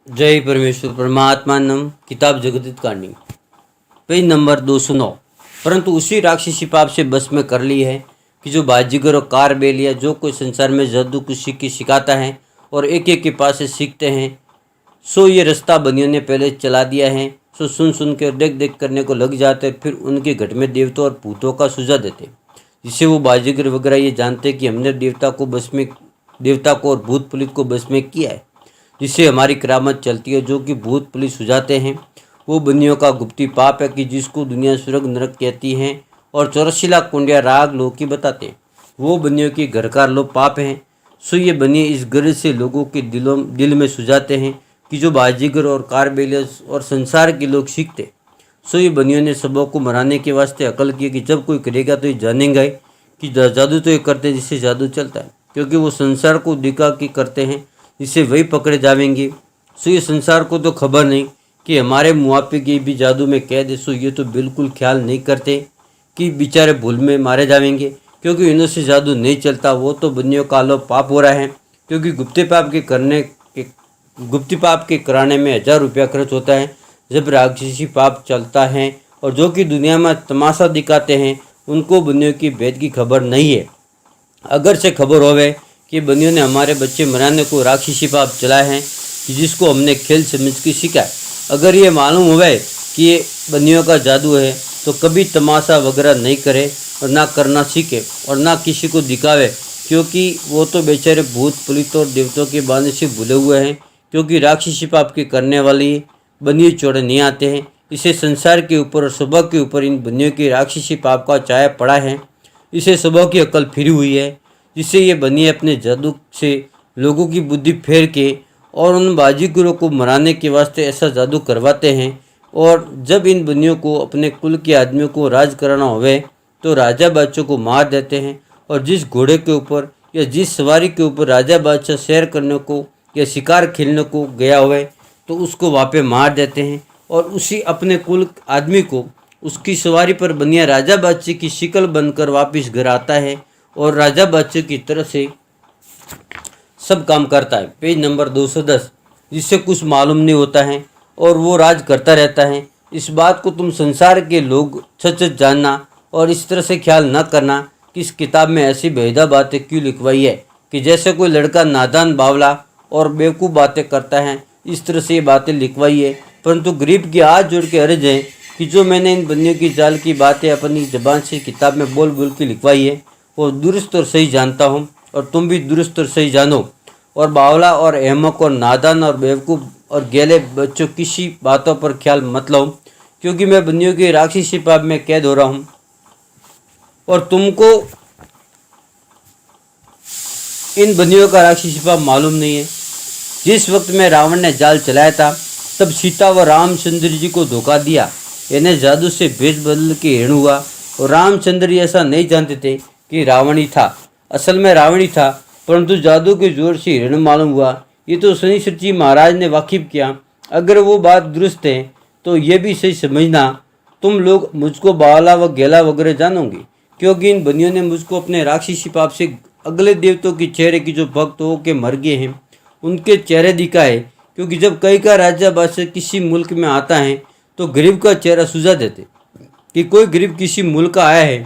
जय परमेश्वर परमात्मानम। किताब जगदित कांडी पेज नंबर 209। परंतु उसी राक्षसी पाप से बस में कर ली है कि जो बाजीगर और कार बेलिया जो कोई संसार में जादू कुशी की सिखाता है और एक एक के पास से सीखते हैं, सो ये रास्ता बनियों ने पहले चला दिया है। सो सुन सुन के देख देख करने को लग जाते, फिर उनके घट में देवताओं और भूतों का सुझा देते, जिससे वो बाजीगर वगैरह ये जानते कि हमने देवता को और भूत पुलिस को बस में किया है, जिससे हमारी करामत चलती है। जो कि भूत पुलिस सुझाते हैं वो बनियों का गुप्ती पाप है कि जिसको दुनिया स्वर्ग नरक कहती हैं, और 84 लाख कुंडिया राग लोग की बताते हैं वो बनियों की घर का लोग पाप हैं। सो ये बनिए इस गर्ज से लोगों के दिल में सुझाते हैं कि जो बाजीगर और कारबेलियस और संसार के लोग सीखते। सो ये बनियों ने सबों को मराने के वास्ते अकल की कि जब कोई करेगा तो ये जानेंगे कि जादू तो ये करते हैं जिससे जादू चलता है, क्योंकि वो संसार को दिखा के करते हैं जिससे वही पकड़े जाएंगे। सो ये संसार को तो खबर नहीं कि हमारे मुआफे की भी जादू में कैद है। सो ये तो बिल्कुल ख्याल नहीं करते कि बेचारे भूल में मारे जाएंगे, क्योंकि इन्हों से जादू नहीं चलता। वो तो बनियों का लो पाप हो रहा है, क्योंकि गुप्ती पाप के कराने में 1000 रुपया खर्च होता है जब राक्षसी पाप चलता है। और जो कि दुनिया में तमाशा दिखाते हैं उनको बनियों की भेद की खबर नहीं है। अगर से खबर होवे कि बनियों ने हमारे बच्चे मराने को राक्षसी पाप चलाए हैं कि जिसको हमने खेल समझ के सीखा है, अगर ये मालूम होवे कि ये बनियों का जादू है तो कभी तमाशा वगैरह नहीं करे और ना करना सीखे और ना किसी को दिखावे, क्योंकि वो तो बेचारे भूत पुलित और देवताओं के बाने से भूले हुए हैं। क्योंकि राक्षसी पाप के करने वाली बनिए चोड़े नहीं आते हैं। इसे संसार के ऊपर और सुबह के ऊपर इन बनियों के राक्षसी पाप का चाया पड़ा है। इसे सुबह की अकल फिरी हुई है, जिससे ये बनिए अपने जादू से लोगों की बुद्धि फेर के और उन बाजीगरों को मराने के वास्ते ऐसा जादू करवाते हैं। और जब इन बनियों को अपने कुल के आदमियों को राज कराना होवे तो राजा बादशाह को मार देते हैं, और जिस घोड़े के ऊपर या जिस सवारी के ऊपर राजा बादशाह सैर करने को या शिकार खेलने को गया हुए तो उसको वहाँ पे मार देते हैं। और उसी अपने कुल आदमी को उसकी सवारी पर बनिया राजा बादशाह की शिकल बनकर वापस घर आता है और राजा बादशाह की तरफ से सब काम करता है। Page number 210। जिससे कुछ मालूम नहीं होता है और वो राज करता रहता है। इस बात को तुम संसार के लोग सच जानना और इस तरह से ख्याल न करना कि इस किताब में ऐसी बेहुदा बातें क्यों लिखवाई है कि जैसे कोई लड़का नादान बावला और बेवकूफ़ बातें करता है, इस तरह से ये बातें लिखवाई है। परंतु गरीब की हाथ जोड़ के अर्ज है कि जो मैंने इन बनियों की जाल की बातें अपनी ज़बान से किताब में बोल बोल के लिखवाई है वो दुरुस्त और सही जानता हूँ, और तुम भी दुरुस्त और सही जानो। और बावला और अहमक और नादान और बेवकूफ़ और गेले बच्चों किसी बातों पर ख्याल मत लो, क्योंकि मैं बनियों के राक्षसी पाप में कैद हो रहा हूँ और तुमको इन बनियों का राक्षसी पाप मालूम नहीं है। जिस वक्त में रावण ने जाल चलाया था तब सीता व रामचंद्र जी को धोखा दिया, इन्हें जादू से भेष बदल के हिरण हुआ। और रामचंद्र जी ऐसा नहीं जानते थे कि रावण ही था, असल में रावण ही था, परंतु जादू के जोर से हिरण मालूम हुआ। ये तो शनिश्चर जी महाराज ने वाकिफ किया। अगर वो बात दुरुस्त है तो ये भी सही समझना तुम लोग मुझको बावला व गेला वगैरह जानोगे, क्योंकि इन बनियों ने मुझको अपने राक्षसी पाप से अगले देवताओं के चेहरे की जो भक्त हो के मर गए हैं उनके चेहरे दिखाए। क्योंकि जब कई का राजा बादशाह किसी मुल्क में आता है तो गरीब का चेहरा सुझा देते कि कोई गरीब किसी मुल्क का आया है,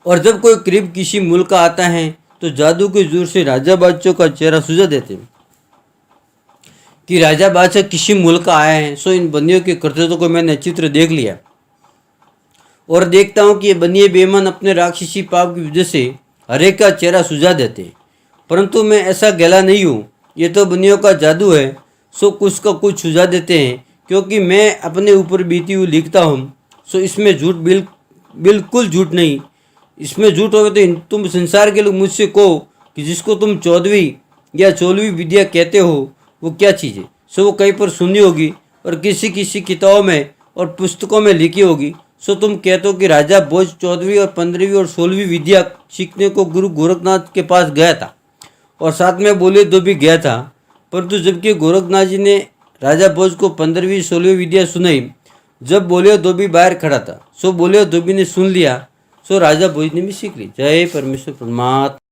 और जब कोई गरीब किसी मुल्क का आता है तो जादू के जोर से राजा बादशाह का चेहरा सुझा देते कि राजा बादशाह किसी मुल्क का आया है। सो इन बनियों के कर्तव्यों को मैंने चित्र देख लिया और देखता हूँ कि ये बनिए बेईमान अपने राक्षसी पाप की वजह से हरेक का चेहरा सुझा देते, परंतु मैं ऐसा गैला नहीं हूँ। ये तो बनियों का जादू है। सो कुछ का कुछ सुझा देते हैं, क्योंकि मैं अपने ऊपर बीती हुई लिखता हूँ। सो इसमें झूठ बिल्कुल झूठ नहीं। इसमें झूठ होगा तो तुम संसार के लोग मुझसे कहो कि जिसको तुम 14वीं या 16वीं विद्या कहते हो वो क्या चीज़ है। सो वो कहीं पर सुनी होगी और किसी किसी किताबों में और पुस्तकों में लिखी होगी। सो तुम कहते हो कि राजा भोज 14वीं और 15वीं और 16वीं विद्या सीखने को गुरु गोरखनाथ के पास गया था, और साथ में बोले तो भी गया था। परंतु जबकि गोरखनाथ जी ने राजा भोज को 15वीं 16वीं विद्या सुनाई, जब बोले धोबी बाहर खड़ा था। सो बोले धोबी ने सुन लिया। सो राजा भोज ने भी सीख ली। जय परमेश्वर परमात्मा।